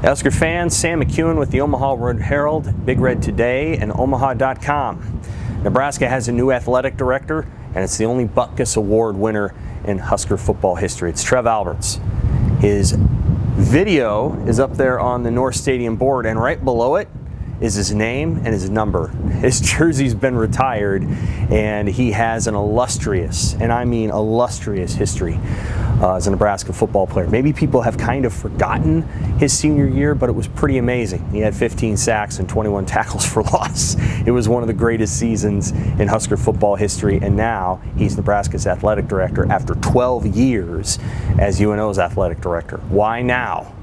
Husker fans, Sam McKewon with the Omaha World-Herald, Big Red Today, and Omaha.com. Nebraska has a new athletic director, and it's the only Butkus Award winner in Husker football history. It's Trev Alberts. His video is up there on the North Stadium board, and right below it is his name and his number. His jersey's been retired, and he has an illustrious, and I mean illustrious, history as a Nebraska football player. Maybe people have kind of forgotten his senior year, but it was pretty amazing. He had 15 sacks and 21 tackles for loss. It was one of the greatest seasons in Husker football history, and now he's Nebraska's athletic director after 12 years as UNO's athletic director. Why now?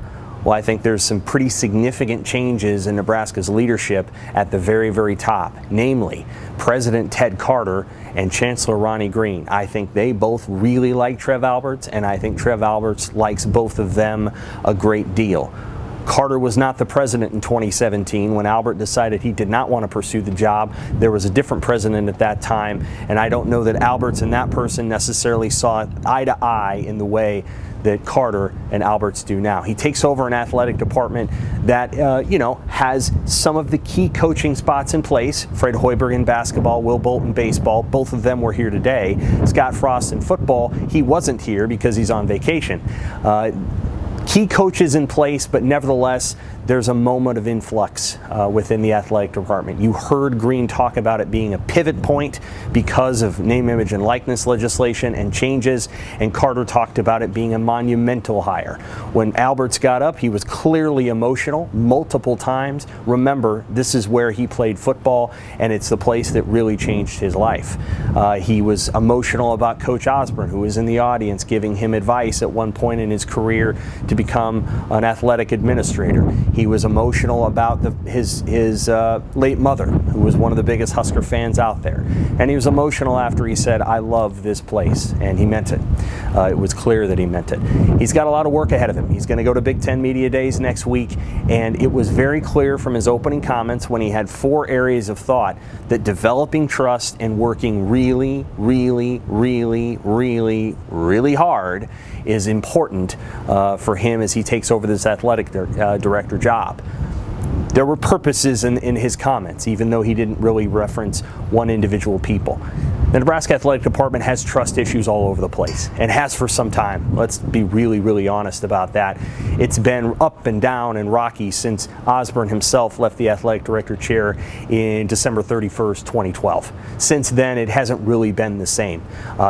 Well, I think there's some pretty significant changes in Nebraska's leadership at the very, very top, namely President Ted Carter and Chancellor Ronnie Green. I think they both really like Trev Alberts, and I think Trev Alberts likes both of them a great deal. Carter was not the president in 2017 when Albert decided he did not want to pursue the job. There was a different president at that time, and I don't know that Alberts and that person necessarily saw eye to eye in the way that Carter and Alberts do now. He takes over an athletic department that, has some of the key coaching spots in place. Fred Hoiberg in basketball, Will Bolt in baseball. Both of them were here today. Scott Frost in football. He wasn't here because he's on vacation. Key coaches in place, but nevertheless, there's a moment of influx within the athletic department. You heard Green talk about it being a pivot point because of name, image, and likeness legislation and changes, and Carter talked about it being a monumental hire. When Alberts got up, he was clearly emotional multiple times. Remember, this is where he played football, and it's the place that really changed his life. He was emotional about Coach Osborne, who was in the audience giving him advice at one point in his career to become an athletic administrator. He was emotional about his late mother, who was one of the biggest Husker fans out there. And he was emotional after he said, "I love this place," and he meant it. It was clear that he meant it. He's got a lot of work ahead of him. He's going to go to Big Ten Media Days next week, and it was very clear from his opening comments when he had 4 areas of thought that developing trust and working really, really, really, really, really hard is important for him as he takes over this athletic director job. There were purposes in his comments, even though he didn't really reference one individual people. The Nebraska Athletic Department has trust issues all over the place, and has for some time. Let's be really, really honest about that. It's been up and down and rocky since Osborne himself left the athletic director chair in December 31st, 2012. Since then, it hasn't really been the same.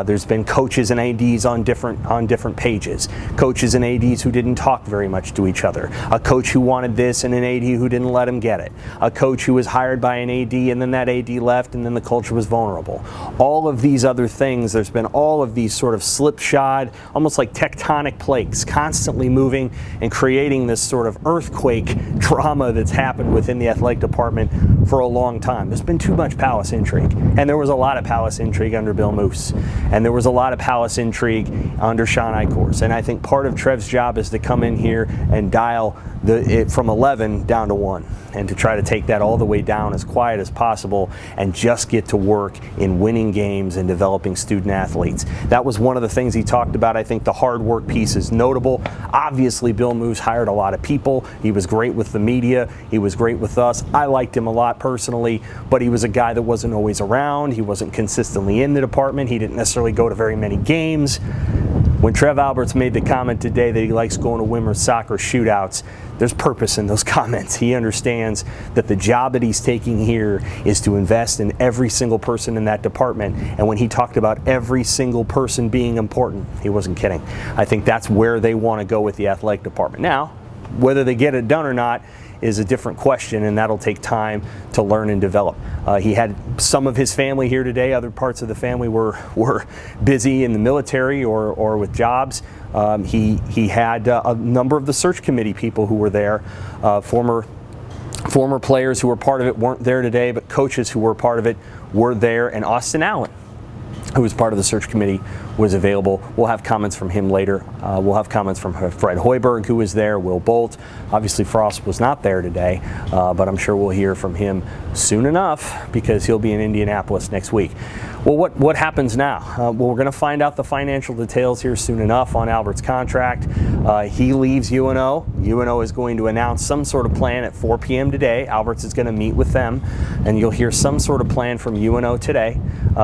There's been coaches and ADs on different pages, coaches and ADs who didn't talk very much to each other, a coach who wanted this and an AD who didn't let him get it, a coach who was hired by an AD and then that AD left and then the culture was vulnerable. All of these other things, there's been all of these sort of slipshod, almost like tectonic plates, constantly moving and creating this sort of earthquake drama that's happened within the athletic department for a long time. There's been too much palace intrigue, and there was a lot of palace intrigue under Bill Moose, and there was a lot of palace intrigue under Sean Eichhorst, and I think part of Trev's job is to come in here and dial it from 11 down to 1, and to try to take that all the way down as quiet as possible and just get to work in winning games and developing student athletes. That was one of the things he talked about. I think the hard work piece is notable. Obviously, Bill Moose hired a lot of people. He was great with the media. He was great with us. I liked him a lot personally, but he was a guy that wasn't always around. He wasn't consistently in the department. He didn't necessarily go to very many games. When Trev Alberts made the comment today that he likes going to women's soccer shootouts, there's purpose in those comments. He understands that the job that he's taking here is to invest in every single person in that department. And when he talked about every single person being important, he wasn't kidding. I think that's where they want to go with the athletic department. Now, whether they get it done or not is a different question, and that'll take time to learn and develop. He had some of his family here today. Other parts of the family were busy in the military or with jobs. He had a number of the search committee people who were there. Former players who were part of it weren't there today, but coaches who were part of it were there, and Austin Allen, who was part of the search committee, was available. We'll have comments from him later. We'll have comments from Fred Hoiberg, who was there, Will Bolt. Obviously, Frost was not there today, but I'm sure we'll hear from him soon enough because he'll be in Indianapolis next week. Well, what happens now? Well, we're going to find out the financial details here soon enough on Alberts' contract. He leaves UNO. UNO is going to announce some sort of plan at 4 p.m. today. Alberts is going to meet with them, and you'll hear some sort of plan from UNO today.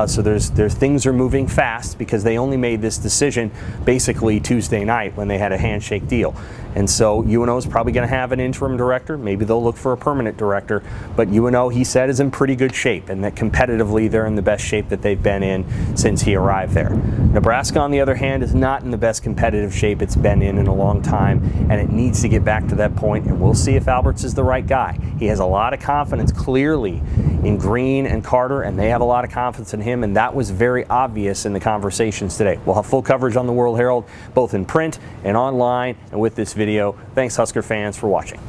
So there's things are moving fast because they only made this decision basically Tuesday night when they had a handshake deal. And so UNO is probably going to have an interim director. Maybe they'll look for a permanent director. But UNO, he said, is in pretty good shape, and that competitively they're in the best shape that they've been in since he arrived there. Nebraska, on the other hand, is not in the best competitive shape it's been in a long time, and it needs to get back to that point, and we'll see if Alberts is the right guy. He has a lot of confidence, clearly, in Green and Carter, and they have a lot of confidence in him, and that was very obvious in the conversations today. We'll have full coverage on the World-Herald, both in print and online, and with this video. Thanks, Husker fans, for watching.